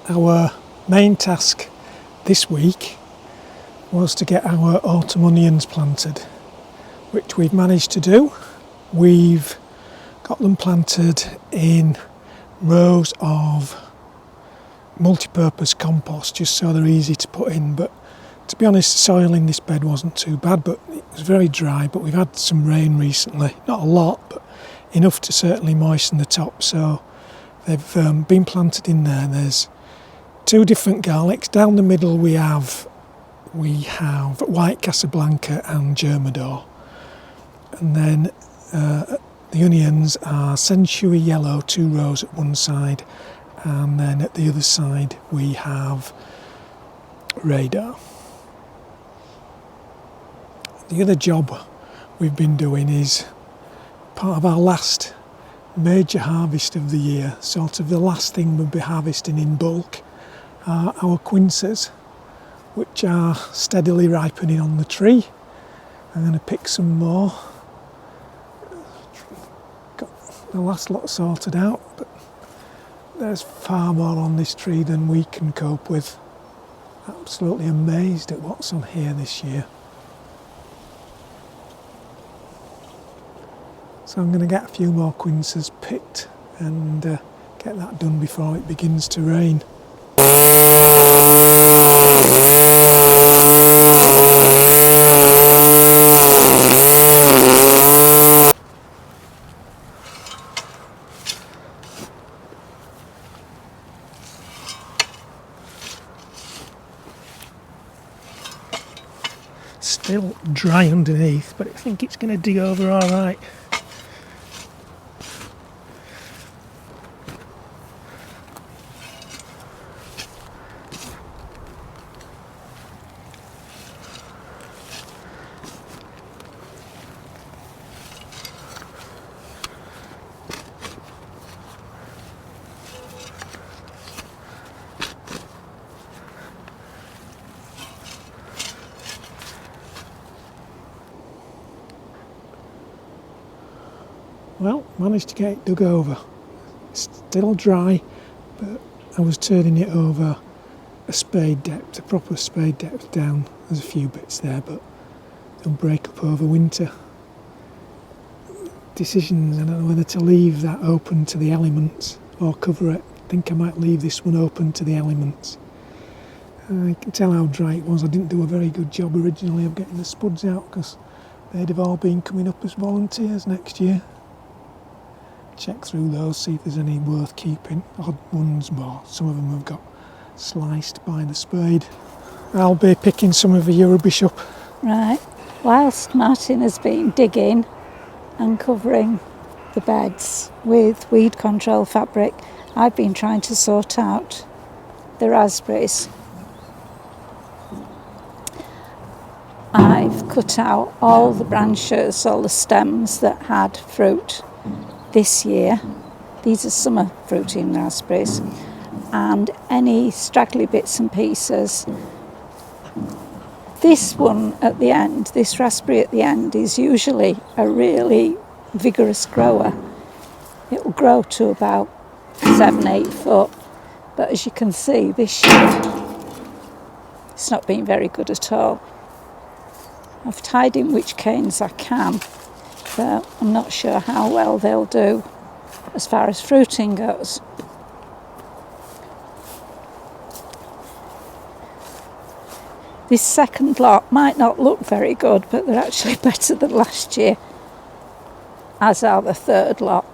our main task this week was to get our autumn onions planted, which we've managed to do. We've got them planted in rows of multi-purpose compost just so they're easy to put in, but to be honest, the soil in this bed wasn't too bad, but it was very dry. But we've had some rain recently, not a lot, but enough to certainly moisten the top, so they've been planted in there. There's two different garlics. Down the middle we have White Casablanca and Germador, and then the onions are Century Yellow, 2 rows at one side, and then at the other side we have Radar. The other job we've been doing is part of our last major harvest of the year, sort of the last thing we'll be harvesting in bulk, are our quinces, which are steadily ripening on the tree. I'm going to pick some more. Got the last lot sorted out, but there's far more on this tree than we can cope with. Absolutely amazed at what's on here this year. So I'm going to get a few more quinces picked and get that done before it begins to rain. Still dry underneath, but I think it's going to dig over all right. Well, managed to get it dug over. It's still dry, but I was turning it over a spade depth, a proper spade depth down. There's a few bits there, but they'll break up over winter. Decisions, I don't know whether to leave that open to the elements or cover it. I think I might leave this one open to the elements. You can tell how dry it was. I didn't do a very good job originally of getting the spuds out because they'd have all been coming up as volunteers next year. Check through those, see if there's any worth keeping. Odd ones, well, some of them have got sliced by the spade. I'll be picking some of the rubbish up. Right, whilst Martin has been digging and covering the beds with weed control fabric, I've been trying to sort out the raspberries. I've cut out all the branches, all the stems that had fruit this year. These are summer fruiting raspberries, and any straggly bits and pieces. This one at the end, this raspberry at the end, is usually a really vigorous grower. It will grow to about 7-8 foot, but as you can see this year it's not been very good at all. I've tied in which canes I can, but I'm not sure how well they'll do as far as fruiting goes. This second lot might not look very good, but they're actually better than last year, as are the third lot.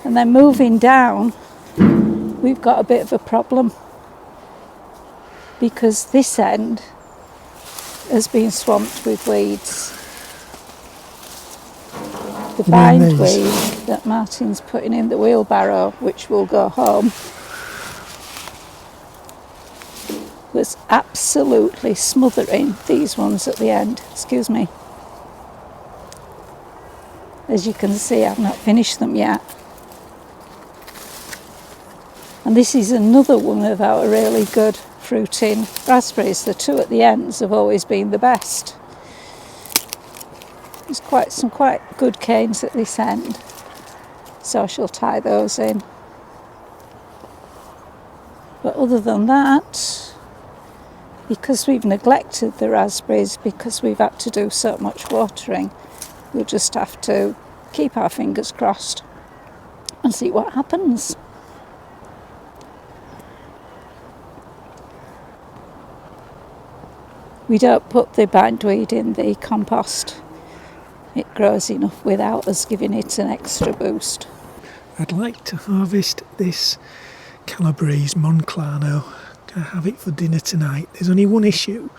And then moving down, we've got a bit of a problem because this end has been swamped with weeds. The bindweed that Martin's putting in the wheelbarrow, which will go home, was absolutely smothering these ones at the end. Excuse me. As you can see, I've not finished them yet. And this is another one of our really good fruiting raspberries. The two at the ends have always been the best. There's some quite good canes at this end, so I shall tie those in. But other than that, because we've neglected the raspberries, because we've had to do so much watering, we'll just have to keep our fingers crossed and see what happens. We don't put the bindweed in the compost. It grows enough without us giving it an extra boost. I'd like to harvest this Calabrese Monclano. Gonna have it for dinner tonight. There's only one issue.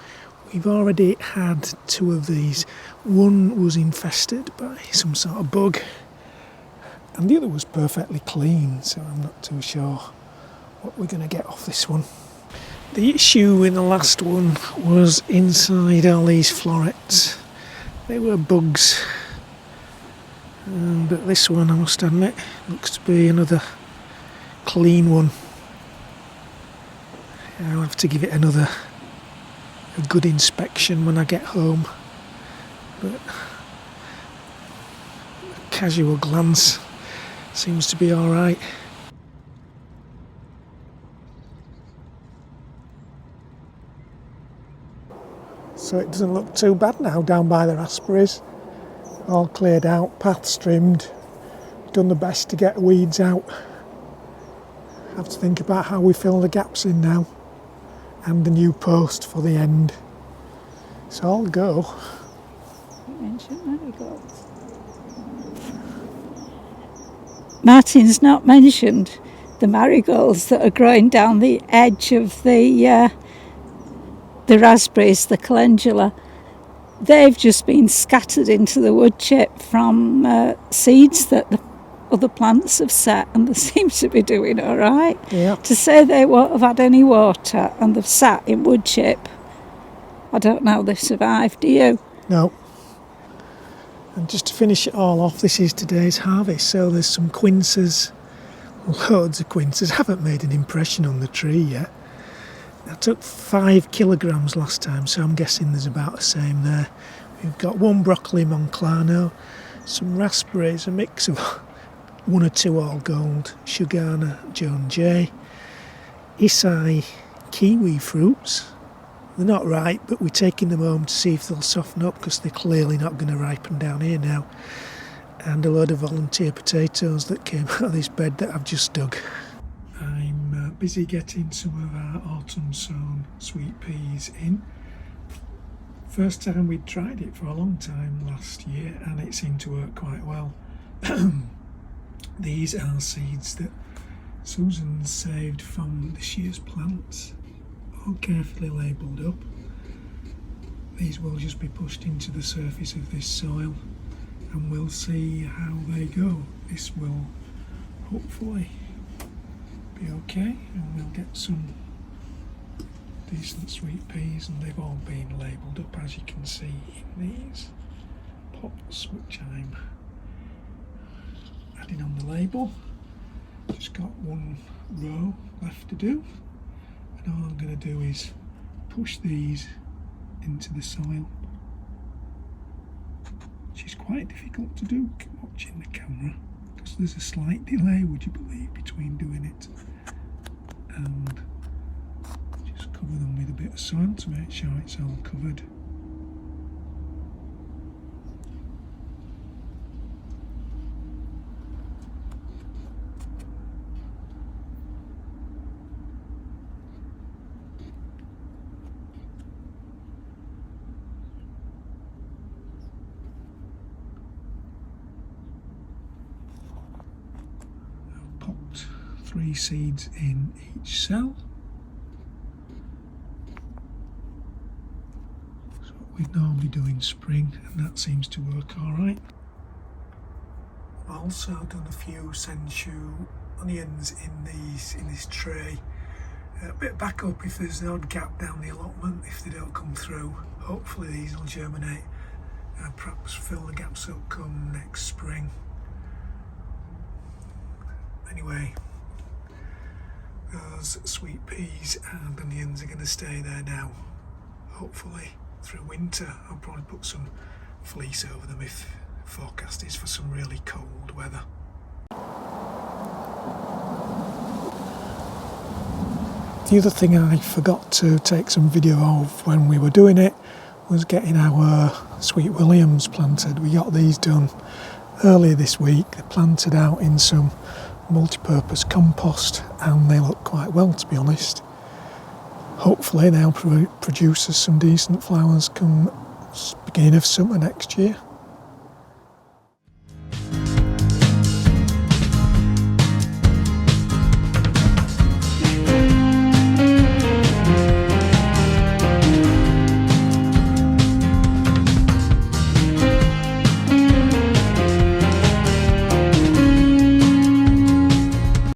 We've already had 2 of these. One was infested by some sort of bug, and the other was perfectly clean, so I'm not too sure what we're going to get off this one. The issue in the last one was inside all these florets. They were bugs. But this one, I must admit, looks to be another clean one. I'll have to give it a good inspection when I get home. But a casual glance seems to be alright. So it doesn't look too bad now down by the raspberries. All cleared out, paths trimmed, done the best to get weeds out. Have to think about how we fill the gaps in now, and the new post for the end. So I'll go. You mentioned marigolds. Martin's not mentioned the marigolds that are growing down the edge of the raspberries, the calendula. They've just been scattered into the wood chip from seeds that the other plants have set, and they seem to be doing all right. Yeah. To say they won't have had any water and they've sat in wood chip, I don't know they've survived, do you? No. And just to finish it all off, this is today's harvest. So there's some quinces, loads of quinces. Haven't made an impression on the tree yet. I took 5 kilograms last time, so I'm guessing there's about the same there. We've got 1 broccoli Monclano, some raspberries, a mix of 1 or 2 all gold, Shugana Joan J, Isai kiwi fruits. They're not ripe, but we're taking them home to see if they'll soften up, because they're clearly not going to ripen down here now. And a load of volunteer potatoes that came out of this bed that I've just dug. I'm busy getting some of our autumn sown sweet peas in. First time we'd tried it for a long time last year, and it seemed to work quite well. These are seeds that Susan saved from this year's plants, all carefully labelled up. These will just be pushed into the surface of this soil, and we'll see how they go. This will hopefully be okay, and we'll get some decent sweet peas, and they've all been labelled up, as you can see in these pots, which I'm adding on the label. Just got 1 row left to do, and all I'm going to do is push these into the soil, which is quite difficult to do watching the camera, because there's a slight delay, would you believe, between doing it and just cover them with a bit of soil to make sure it's all covered. I've popped 3 seeds in each cell. That's what we'd normally do in spring, and that seems to work alright. I've also done a few sensu onions in this tray. A bit back up if there's an odd gap down the allotment, if they don't come through. Hopefully these will germinate and perhaps fill the gaps up come next spring. Anyway, those sweet peas and onions are going to stay there now, hopefully through winter. I'll probably put some fleece over them if the forecast is for some really cold weather. The other thing I forgot to take some video of when we were doing it was getting our Sweet Williams planted. We got these done earlier this week. They're planted out in some multi-purpose compost and they look quite well, to be honest. Hopefully they'll produce us some decent flowers come beginning of summer next year.